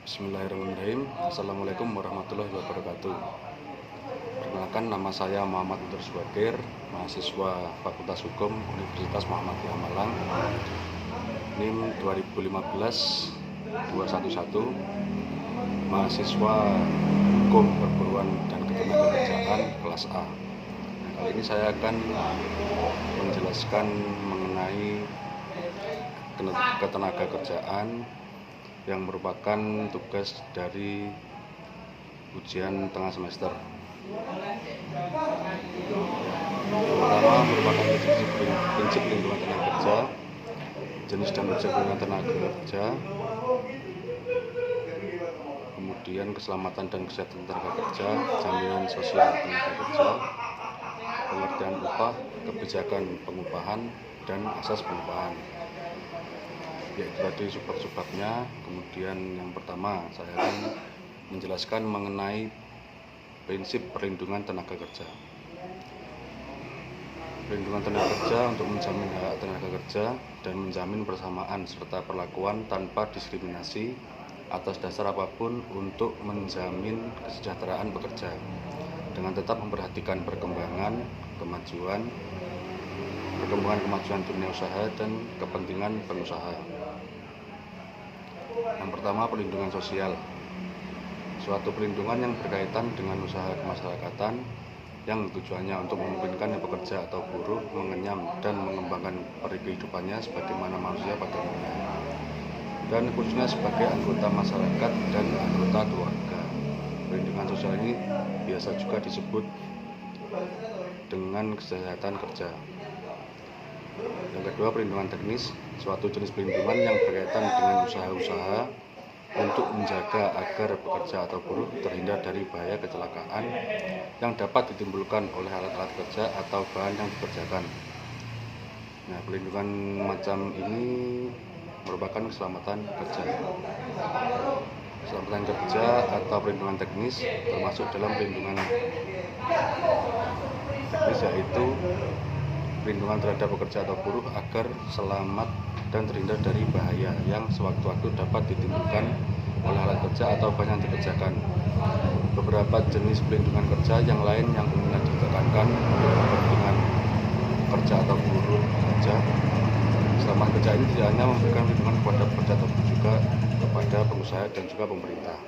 Bismillahirrahmanirrahim. Assalamualaikum warahmatullahi wabarakatuh. Perkenalkan, nama saya Muhammad Subakir, mahasiswa Fakultas Hukum Universitas Muhammadiyah Malang, NIM 2015-211, mahasiswa Hukum Perburuan dan Ketenagakerjaan kelas A. Kali ini saya akan menjelaskan mengenai ketenagakerjaan yang merupakan tugas dari ujian tengah semester. Pertama, merupakan prinsip perlindungan tenaga kerja, jenis dan objek perlindungan tenaga kerja, kemudian keselamatan dan kesehatan tenaga kerja, jaminan sosial tenaga kerja, pengertian upah, kebijakan pengupahan, dan asas pengupahan. Yaitu tadi sub-subnya. Kemudian yang pertama, saya akan menjelaskan mengenai prinsip perlindungan tenaga kerja. Perlindungan tenaga kerja untuk menjamin hak tenaga kerja dan menjamin persamaan serta perlakuan tanpa diskriminasi atas dasar apapun untuk menjamin kesejahteraan pekerja dengan tetap memperhatikan perkembangan kemajuan dunia usaha dan kepentingan pengusaha. Yang pertama, perlindungan sosial. Suatu perlindungan yang berkaitan dengan usaha kemasyarakatan yang tujuannya untuk memungkinkan pekerja atau buruh mengenyam dan mengembangkan kehidupannya sebagaimana manusia pada umumnya, dan khususnya sebagai anggota masyarakat dan anggota keluarga. Perlindungan sosial ini biasa juga disebut dengan kesehatan kerja. Yang kedua, perlindungan teknis. Suatu jenis perlindungan yang berkaitan dengan usaha-usaha untuk menjaga agar pekerja atau buruh terhindar dari bahaya kecelakaan yang dapat ditimbulkan oleh alat-alat kerja atau bahan yang dikerjakan. Nah, perlindungan macam ini merupakan keselamatan kerja. Keselamatan kerja atau perlindungan teknis termasuk dalam perlindungan teknis, yaitu perlindungan terhadap pekerja atau buruh agar selamat dan terhindar dari bahaya yang sewaktu-waktu dapat ditimbulkan oleh alat kerja atau bahan yang dikerjakan. Beberapa jenis perlindungan kerja yang lain yang umumnya ditekankan untuk kepentingan pekerja atau buruh saja. Keselamatan kerja ini tidak hanya memberikan perlindungan kepada pekerja atau buruh, juga kepada pengusaha dan juga pemerintah.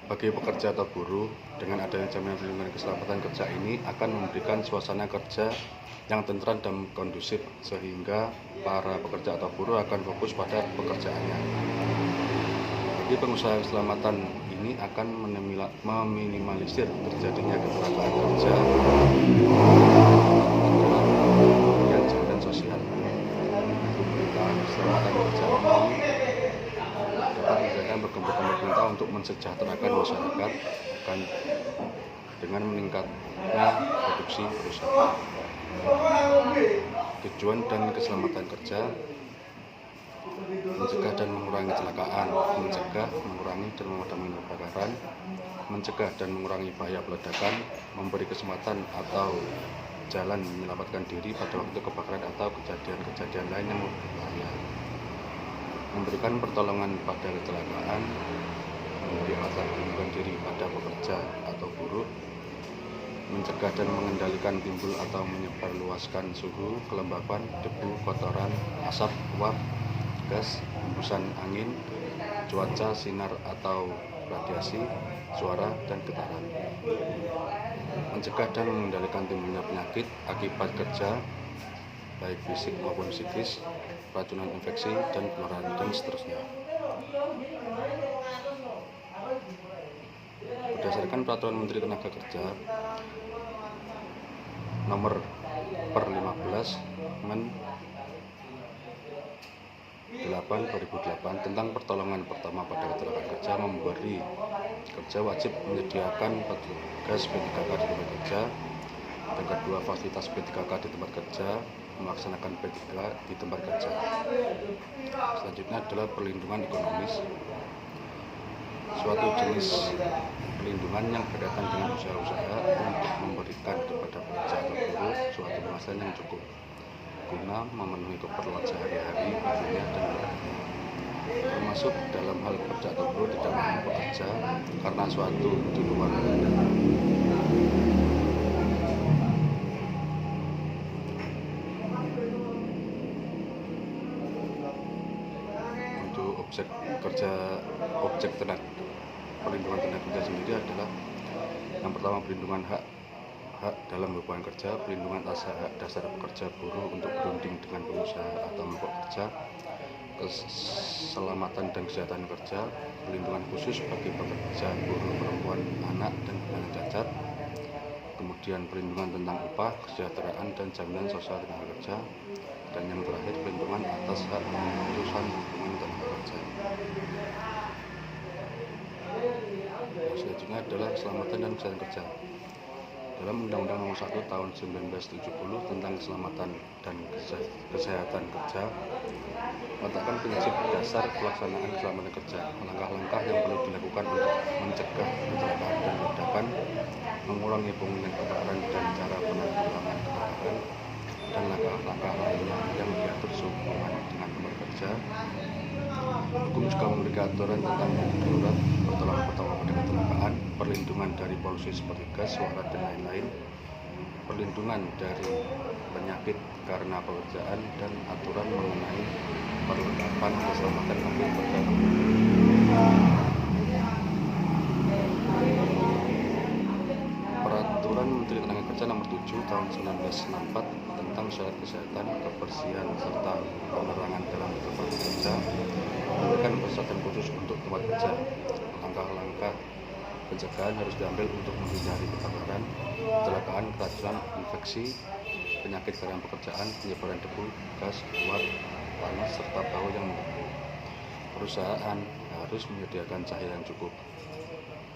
Bagi pekerja atau buruh, dengan adanya jaminan perlindungan keselamatan kerja ini akan memberikan suasana kerja yang tentram dan kondusif, sehingga para pekerja atau buruh akan fokus pada pekerjaannya. Bagi pengusaha, keselamatan ini akan meminimalisir terjadinya kecelakaan kerja dan jaminan sosial. Keselamatan kerja ini dapat menjadikan berkembang pemerintah untuk mensejahterakan masyarakat dengan meningkatnya produksi perusahaan. Tujuan dan keselamatan kerja: mencegah dan mengurangi kecelakaan, mencegah, mengurangi dan memadamkan kebakaran, mencegah dan mengurangi bahaya peledakan, memberi kesempatan atau jalan menyelamatkan diri pada waktu kebakaran atau kejadian-kejadian lain yang berbahaya, memberikan pertolongan pada kecelakaan, memberi alat perlindungan diri pada pekerja atau buruh, mencegah dan mengendalikan timbul atau menyebarluaskan suhu, kelembapan, debu, kotoran, asap, uap, gas, hembusan angin, cuaca, sinar atau radiasi, suara, dan getaran. Mencegah dan mengendalikan timbulnya penyakit akibat kerja, baik fisik maupun psikis, racunan infeksi, dan penularan, dan seterusnya. Berdasarkan Peraturan Menteri Tenaga Kerja Nomor per 15 Men 8/2008 tentang pertolongan pertama pada kecelakaan kerja, memberi kerja wajib menyediakan petugas P3K di tempat kerja. Yang kedua, fasilitas P3K di tempat kerja, melaksanakan P3K di tempat kerja. Selanjutnya adalah perlindungan ekonomis. Suatu jenis perlindungan yang berkaitan dengan usaha-usaha untuk memberikan kepada pekerja atau buruh suatu penghasilan yang cukup guna memenuhi keperluan sehari-hari baginya dan keluarganya. termasuk dalam hal pekerja atau buruh tidak mampu bekerja karena suatu di luar badan. Untuk objek perlindungan tenaga kerja sendiri adalah yang pertama perlindungan hak dalam hubungan kerja, perlindungan atas hak dasar pekerja buruh untuk berunding dengan pengusaha atau kelompok kerja, keselamatan dan kesehatan kerja, perlindungan khusus bagi pekerja buruh perempuan, anak, dan penyandang cacat, kemudian perlindungan tentang upah, kesejahteraan, dan jaminan sosial tenaga kerja, dan yang terakhir perlindungan atas hak pemutusan hubungan tenaga kerja. Selanjutnya adalah keselamatan dan kesehatan kerja. Dalam Undang-Undang Nomor 1 Tahun 1970 tentang Keselamatan dan Kesehatan Kerja meletakkan prinsip dasar pelaksanaan keselamatan kerja, langkah-langkah yang perlu dilakukan untuk mencegah kecelakaan dan ledakan, mengurangi kemungkinan kebakaran dan cara penanggulangan kebakaran, dan langkah-langkah lainnya yang diatur sehubungan dengan tempat kerja. Hukum juga memiliki aturan tentang darurat, pertolongan pertama pada kecelakaan, perlindungan dari polusi seperti gas, suara, dan lain-lain, perlindungan dari penyakit karena pekerjaan, dan aturan mengenai perlengkapan keselamatan untuk pekerja. Peraturan Menteri Tenaga Kerja Nomor 7 Tahun 1964 tentang syarat kesehatan, kebersihan, serta penerangan dalam tempat kerja memberikan persyaratan khusus untuk tempat kerja. Langkah-langkah pencegahan harus diambil untuk menghindari kebakaran, kecelakaan, keracunan, infeksi, penyakit karena pekerjaan, penyebaran debu, gas, uap, panas, serta bau yang mengganggu. Perusahaan harus menyediakan cahaya yang cukup,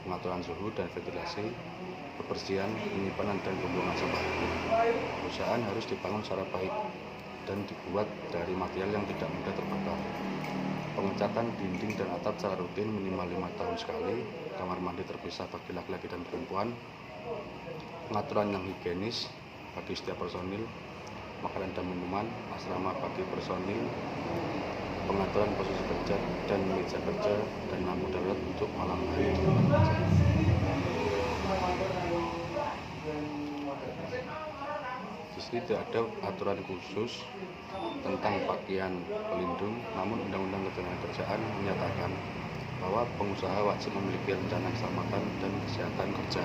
pengaturan suhu dan ventilasi, kebersihan, penyimpanan dan pembuangan sampah. Perusahaan harus dibangun secara baik dan dibuat dari material yang tidak mudah terbakar. Pengecatan dinding dan atap secara rutin minimal 5 tahun sekali. Kamar mandi terpisah bagi laki-laki dan perempuan. Pengaturan yang higienis bagi setiap personil. Makanan dan minuman, asrama bagi personil. Pengaturan posisi kerja dan meja kerja dan lampu darurat untuk malam hari di tempat kerja. Di sini tidak ada aturan khusus tentang pakaian pelindung, namun Undang-Undang Ketenagakerjaan menyatakan bahwa pengusaha wajib memiliki rencana keselamatan dan kesehatan kerja.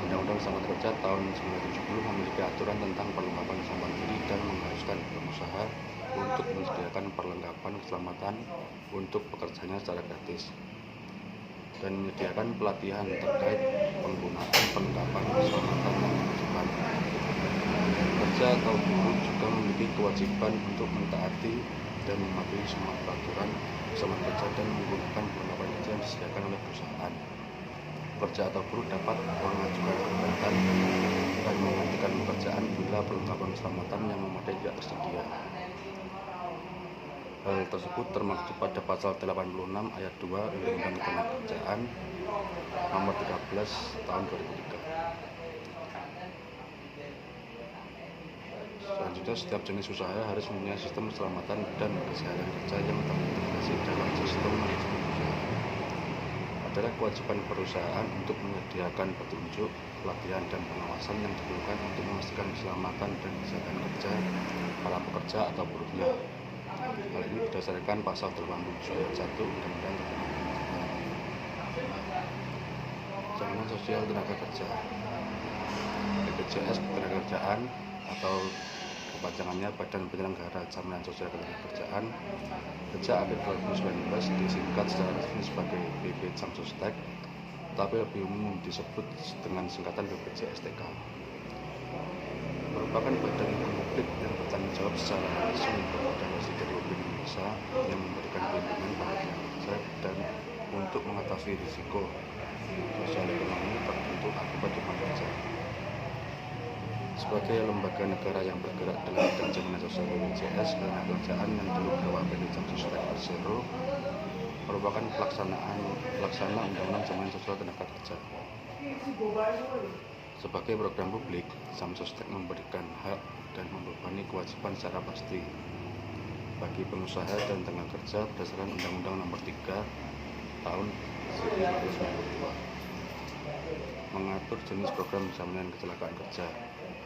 Undang-Undang Keselamatan Kerja tahun 1970 memiliki aturan tentang perlengkapan keselamatan diri dan mengharuskan pengusaha untuk menyediakan perlengkapan keselamatan untuk pekerjanya secara gratis dan menyediakan pelatihan terkait penggunaan perlengkapan keselamatan yang dibutuhkan. Pekerja atau buruh juga memiliki kewajiban untuk mentaati dan mematuhi semua peraturan keselamatan kerja dan menggunakan perlengkapan kerja yang disediakan oleh perusahaan. Pekerja atau buruh dapat mengajukan gugatan dan menghentikan pekerjaan bila perlengkapan keselamatan yang memadai tidak tersedia. Hal tersebut termaktub pada pasal 86 ayat 2 Undang-Undang Ketenagakerjaan Nomor 13 Tahun 2003. Selanjutnya, setiap jenis usaha harus mempunyai sistem keselamatan dan kesehatan kerja yang terintegrasi dalam sistem manajemen usaha. Adalah kewajiban perusahaan untuk menyediakan petunjuk, pelatihan, dan pengawasan yang diperlukan untuk memastikan keselamatan dan kesehatan kerja para pekerja atau buruhnya. Hal ini berdasarkan pasal 87 ayat 1 Undang-Undang Ketenagakerjaan. Jaminan sosial tenaga kerja. BPJS Ketenagakerjaan atau kepanjangannya Badan Penyelenggara Jaminan Sosial Ketenagakerjaan sejak akhir 2019 disingkat secara resmi sebagai BP Jamsostek, tapi lebih umum disebut dengan singkatan BPJSTK. Merupakan badan publik yang bertanggung jawab secara langsung kepada Presiden Republik Indonesia yang memberikan perlindungan pada tenaga kerja dan untuk mengatasi risiko sosial ekonomi tertentu akibat hubungan kerja. Sebagai lembaga negara yang bergerak dalam bidang jaminan sosial BPJS Ketenagakerjaan yang dulu diwakili Jamsostek Persero merupakan pelaksana Undang-Undang Jaminan Sosial Tenaga Kerja. Sebagai program publik, Jamsostek memberikan hak dan membebani kewajiban secara pasti. bagi pengusaha dan tenaga kerja berdasarkan Undang-Undang Nomor 3 Tahun 1992, mengatur jenis program jaminan kecelakaan kerja,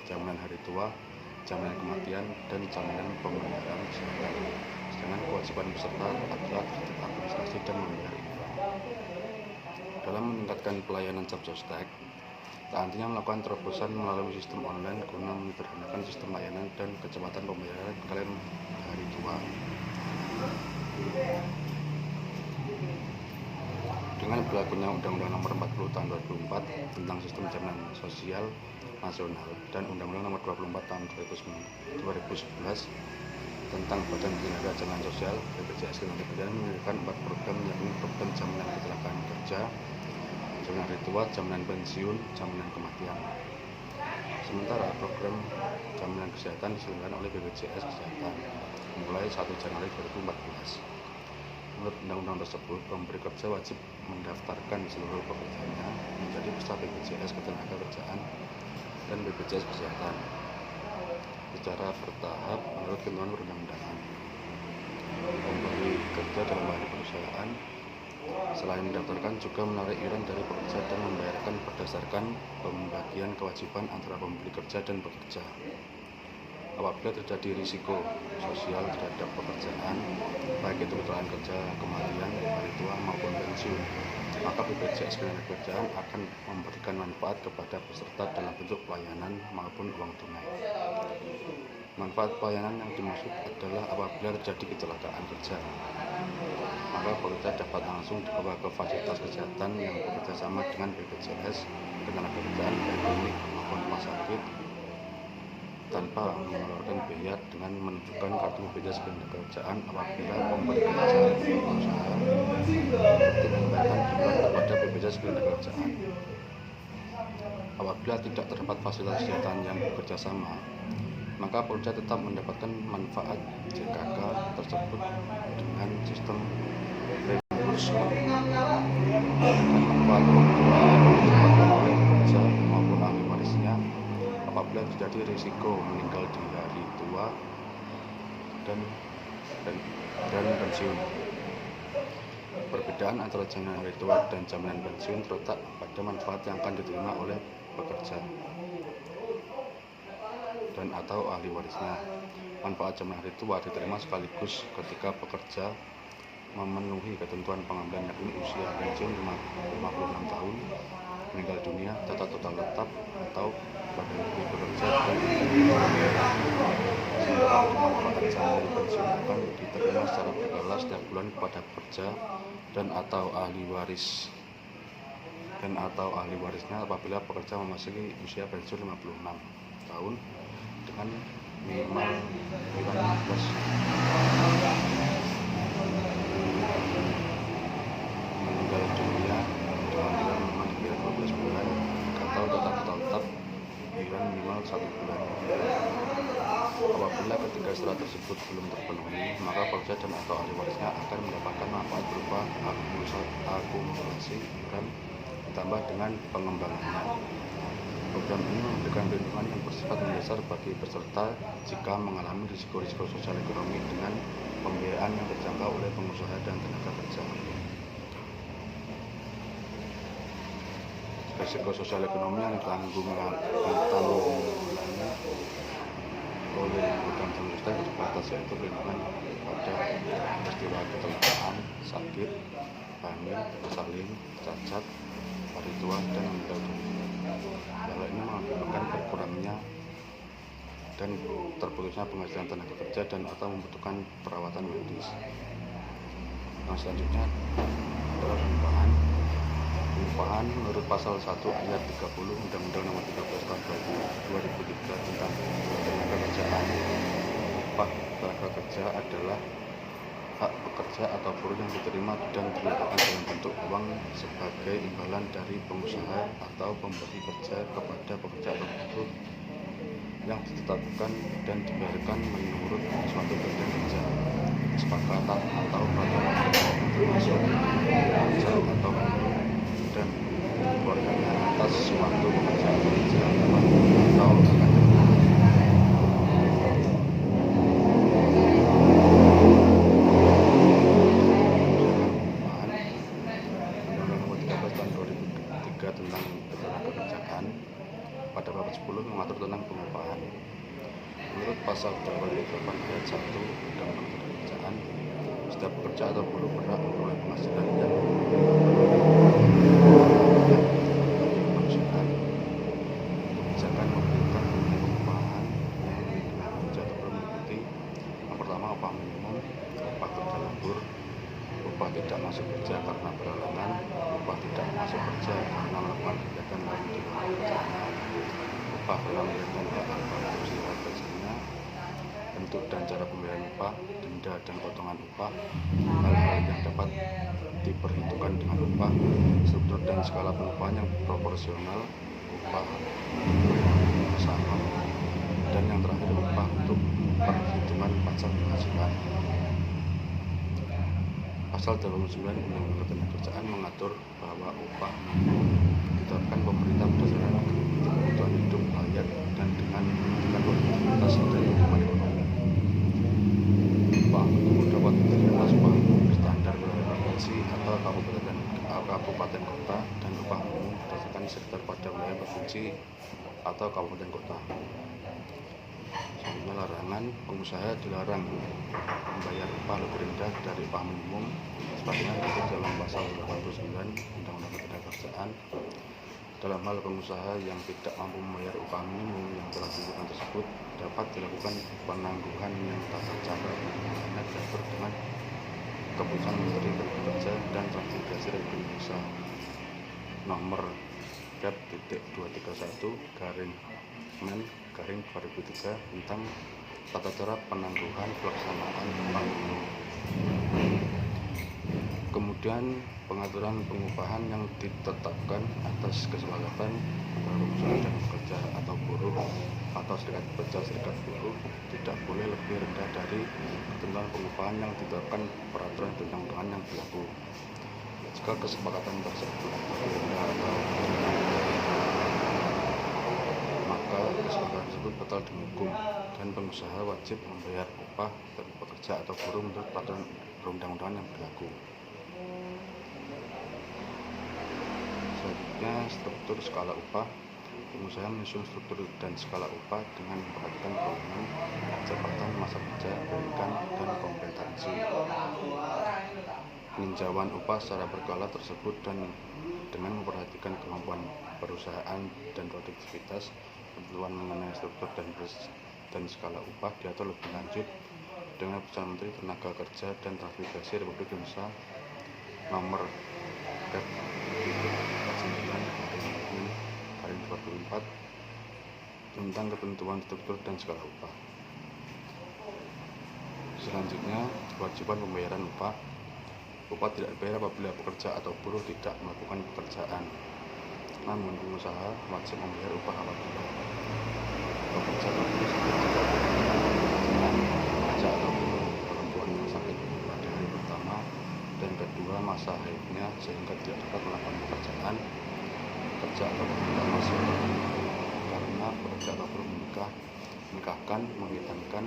jaminan hari tua, jaminan kematian, dan jaminan pemeliharaan kesehatan. Sedangkan kewajiban peserta adalah tertib administrasi dan membayar iuran. Dalam meningkatkan pelayanan Jabsostek, nantinya melakukan terobosan melalui sistem online guna menyederhanakan sistem layanan dan kecepatan pembayaran klaim hari tua. Dengan berlakunya Undang-Undang Nomor 40 Tahun 2004 tentang Sistem Jaminan Sosial Nasional dan Undang-Undang Nomor 24 Tahun 2011 tentang Badan Penyelenggara Jaminan Sosial (BPJS Ketenagakerjaan) menunjukkan 4 program, yakni program jaminan kecelakaan kerja, jaminan hari tua, jaminan pensiun, jaminan kematian. Sementara program jaminan kesehatan diselenggarakan oleh BPJS Kesehatan mulai 1 Januari 2014. Menurut undang-undang tersebut, pemberi kerja wajib mendaftarkan seluruh pekerjaannya menjadi peserta BPJS Ketenagakerjaan dan BPJS Kesehatan secara bertahap menurut ketentuan perundang-undangan. Pemberi kerja dalam hal perusahaan selain mendaftarkan juga menarik iuran dari pekerja dan membayarkan berdasarkan pembagian kewajiban antara pemberi kerja dan pekerja. Apabila terjadi risiko sosial terhadap pekerjaan, baik itu kecelakaan kerja, kematian, hari tua maupun pensiun, maka BPJS Ketenagakerjaan akan memberikan manfaat kepada peserta dalam bentuk pelayanan maupun uang tunai. Manfaat pelayanan yang dimaksud adalah apabila terjadi kecelakaan kerja, maka pekerja dapat langsung dibawa ke fasilitas kesehatan yang bekerja sama dengan BPJS Ketenagakerjaan baik klinik maupun rumah sakit tanpa mengeluarkan biaya dengan menunjukkan kartu BPJS Ketenagakerjaan. Apabila pemberi kerja usaha untuk membayarkan iuran kepada BPJS Ketenagakerjaan, apabila tidak terdapat fasilitas kesehatan yang bekerja sama, maka pekerja tetap mendapatkan manfaat JKK tersebut dengan sistem reimbursement dan manfaat didapatkan oleh pekerja maupun ahli warisnya apabila terjadi risiko meninggal di hari tua dan pensiun. Perbedaan antara jaminan hari tua dan jaminan pensiun terletak pada manfaat yang akan diterima oleh pekerja dan atau ahli warisnya. Manfaat jaminan hari tua diterima sekaligus ketika pekerja memenuhi ketentuan pengambilan, yakni usia pensiun 56 tahun, meninggal dunia, data total tetap atau berhenti bekerja dan manfaat jaminan pensiun akan diterima secara berkala setiap bulan kepada pekerja dan atau ahli warisnya apabila pekerja memasuki usia pensiun 56 tahun dengan minimal iuran 15 meninggal dunia dengan iuran minimal dibayar 12 bulan atau data total tetap iuran minimal 1 bulan. Apabila ketiga syarat tersebut belum terpenuhi, maka pekerja dan atau ahli warisnya akan mendapatkan manfaat berupa akumulasi iuran ditambah dengan pengembangannya. Program ini memberikan perlindungan yang bersifat mendasar bagi peserta jika mengalami risiko-risiko sosial ekonomi dengan pembiayaan yang terjangkau oleh pengusaha dan tenaga kerja. Risiko sosial ekonomi yang ditanggulangi oleh program Jabsostek terbatas, yaitu perlindungan pada peristiwa kecelakaan, sakit, hamil, bersalin, cacat, hari tua, dan meninggal dunia. Hal ini mengakibatkan berkurangnya dan terputusnya penghasilan tenaga kerja dan atau membutuhkan perawatan medis. Yang selanjutnya adalah pengupahan menurut pasal 1 ayat 30 Undang-Undang Nomor 13 Tahun 2003 tentang tenaga kerjaan. Upah tenaga kerja adalah hak pekerja atau buruh yang diterima dan dilakukan dalam bentuk uang sebagai imbalan dari pengusaha atau pemberi kerja kepada pekerja atau buruh yang ditetapkan dan dibayarkan menurut suatu bagian kerja, kesepakatan atau peraturan termasuk kerja atau buruh dan keluarganya atas suatu pekerjaan kerja atau akan setiap pekerja atau buruh berhak memperoleh penghasilan yang kemanusiaan. Kebijakan pemerintah mengenai pengupahan yang melindungi pekerja atau buruh meliputi yang pertama, upah minimum, upah kerja lembur, upah tidak masuk kerja karena berhalangan, upah tidak masuk kerja karena melakukan kegiatan lain di luar kerjanya, upah dalam melakukan fungsi kerjanya, bentuk dan cara pembayaran upah, denda dan potongan upah, hal-hal yang dapat diperhitungkan dengan upah, struktur dan skala pengupahan yang proporsional, upah sama, dan yang terakhir upah untuk perhitungan pajak penghasilan. Pasal 89 Undang-Undang Ketenagakerjaan mengatur bahwa upah minimum ditetapkan pemerintah berdasarkan kebutuhan hidup layak dan dengan produktivitas dan pertumbuhan ekonomi. Upah minimum dapat diterima atas upah standar wilayah provinsi atau kabupaten kota, dan upah minimum berdasarkan sektor pada wilayah provinsi atau kabupaten kota. Selanjutnya, larangan. Pengusaha dilarang membayar upah lebih rendah dari upah minimum sebagaimana diatur dalam pasal 89 Undang-Undang Ketenagakerjaan. Dalam hal pengusaha yang tidak mampu membayar upah minimum yang telah ditentukan tersebut, dapat dilakukan penangguhan yang tak tercapai pidana diatur dengan Keputusan Menteri Tenaga dan Transmigrasi Republik Indonesia Nomor Kep.231/Men/2003 tentang tata cara penangguhan pelaksanaan upah minimum. Kemudian, pengaturan pengupahan yang ditetapkan atas kesepakatan antara pengusaha dan pekerja atau buruh atau serikat pekerja serikat buruh tidak boleh lebih rendah dari ketentuan pengupahan yang ditetapkan peraturan perundang-undangan yang berlaku. Jika kesepakatan tersebut berbeda atau maka kesepakatan tersebut batal demi hukum dan pengusaha wajib membayar upah bagi pekerja atau buruh menurut peraturan perundang-undangan yang berlaku. Selanjutnya, struktur skala upah. Pengusaha menyusun struktur dan skala upah dengan memperhatikan golongan, jabatan, masa kerja, pendidikan, dan kompetensi. Peninjauan upah secara berkala tersebut dan dengan memperhatikan kemampuan perusahaan dan produktivitas, ketentuan mengenai struktur dan skala upah diatur lebih lanjut dengan Keputusan Menteri Tenaga Kerja dan Transmigrasi Republik Indonesia Nomor Kep.9/2004 tentang ketentuan struktur dan skala upah. Selanjutnya, kewajiban pembayaran upah. Upah tidak dibayar apabila pekerja atau buruh tidak melakukan pekerjaan. Namun, pengusaha wajib membayar upah apabila pekerja atau buruh atau perempuan yang sakit pada hari pertama dan kedua masa haidnya sehingga tidak dapat melakukan pekerjaan, pekerja atau buruh masih karena pekerja atau buruh menikahkan, menghidangkan,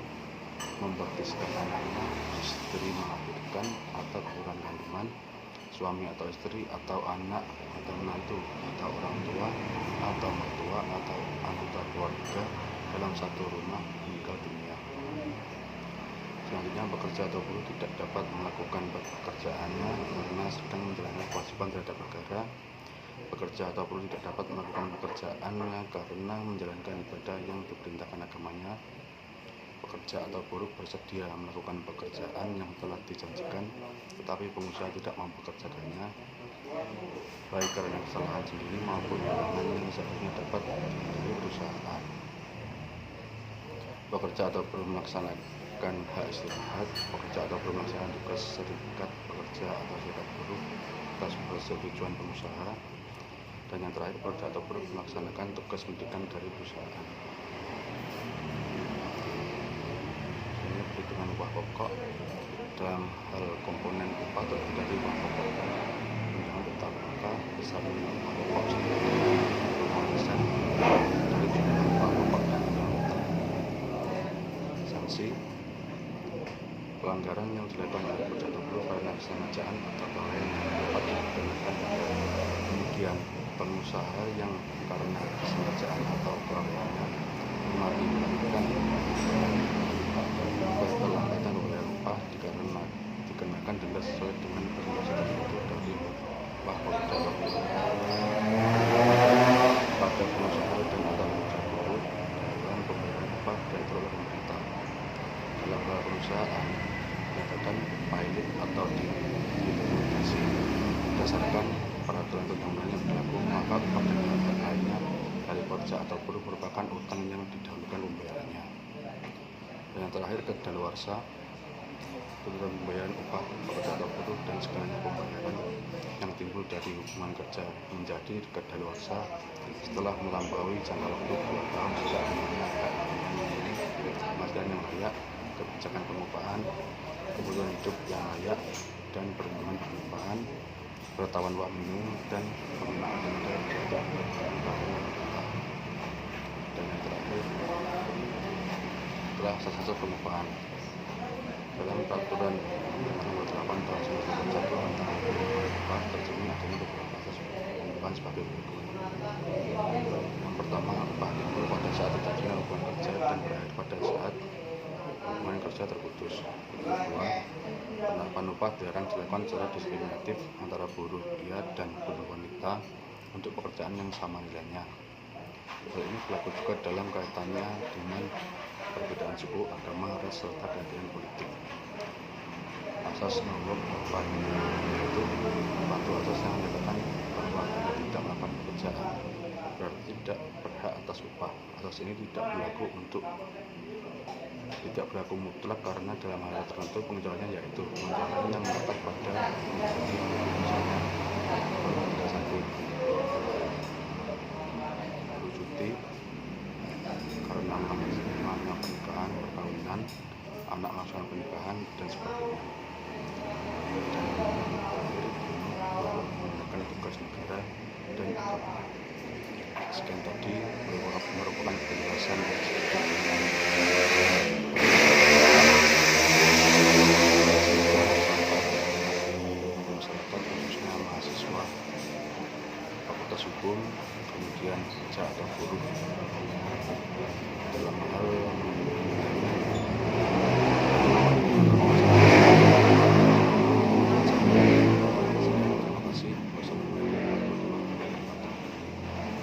membaptiskan anaknya, istri melahirkan atau keguguran kandungan, suami atau istri atau anak atau menantu atau orang tua atau mertua atau anggota keluarga dalam satu rumah meninggal dunia. Selanjutnya, pekerja atau buruh tidak dapat melakukan pekerjaannya karena sedang menjalankan kewajiban terhadap negara. Pekerja atau buruh tidak dapat melakukan pekerjaannya karena menjalankan ibadah yang diperintahkan agamanya. Pekerja atau buruh bersedia melakukan pekerjaan yang telah dijanjikan, tetapi pengusaha tidak mau mempekerjakannya, baik karena kesalahan sendiri maupun halangan yang seharusnya dapat dari perusahaan. Pekerja atau buruh melaksanakan hak istirahat. Pekerja atau buruh melaksanakan tugas serikat pekerja atau serikat buruh atas persetujuan pengusaha. Dan yang terakhir, pekerja atau buruh melaksanakan tugas pendidikan dari perusahaan. Perhitungan upah pokok. Dalam hal komponen upah terdiri dari upah pokok tunjangan tetap maka besar upah pokok sekitar 5% dari tunjangan upah pokok dan tunjangan tetap. Sanksi pelanggaran yang dilakukan oleh pekerja atau buruh karena kesengajaan atau kelalaian yang dapat dikenakan denda. Kemudian, pengusaha yang karena kesengajaan atau kelalaiannya mengakibatkan keterlambatan oleh upah dikenakan dikenakan denda sesuai dengan regulasi tertentu dari upah Polda pada pengusaha dan atau mitra buruh dalam pembayaran upah yang diperoleh pemerintah. Dalam hal perusahaan, pendekatan pilot atau diimplementasi berdasarkan peraturan perundang-undangan yang berlaku, maka upah dan hak lainnya dari pekerja atau buruh merupakan utang yang didahulukan pembayarannya. Dan yang terakhir, kedaluarsa, tuntutan pembayaran upah pekerja atau buruh dan segalanya pembayaran yang timbul dari hubungan kerja menjadi kedaluarsa setelah melampaui jangka waktu 2 tahun sejak dimana penghasilan yang layak, kebijakan pengupahan, kebutuhan hidup yang layak, dan perlindungan pengupahan, pengetahuan upah minimum, dan penggunaan denda terhadap pelanggaran upah. Dan yang terakhir adalah asas pengupahan. Dalam peraturan nomor 8 tahun 1991 tentang pengupahan upah tercermin adanya beberapa asas pengupahan sebagai berikut. Yang pertama, upah timbul pada saat terjadinya hubungan kerja dan berakhir pada saat hubungan kerja terputus. Yang kedua, penerapan upah dilarang dilakukan secara diskriminatif antara buruh pria dan buruh wanita untuk pekerjaan yang sama nilainya. Hal ini berlaku juga dalam kaitannya dengan perbedaan suku, agama, ras, serta keyakinan politik. Asas nomor 4 yaitu satu asas yang menyatakan bahwa bila tidak melakukan pekerjaan berarti tidak berhak atas upah. Asas ini tidak berlaku mutlak karena dalam hal tertentu pengecualiannya yaitu pengecualian yang melekat pada kondisi misalnya tidak sakit, cuti karena melakukan pernikahan, perkawinan, anak melaksanakan pernikahan, dan sebagainya. Dan terakhir, menggunakan tugas negara dan agama. Sekian tadi merupakan penjelasan dari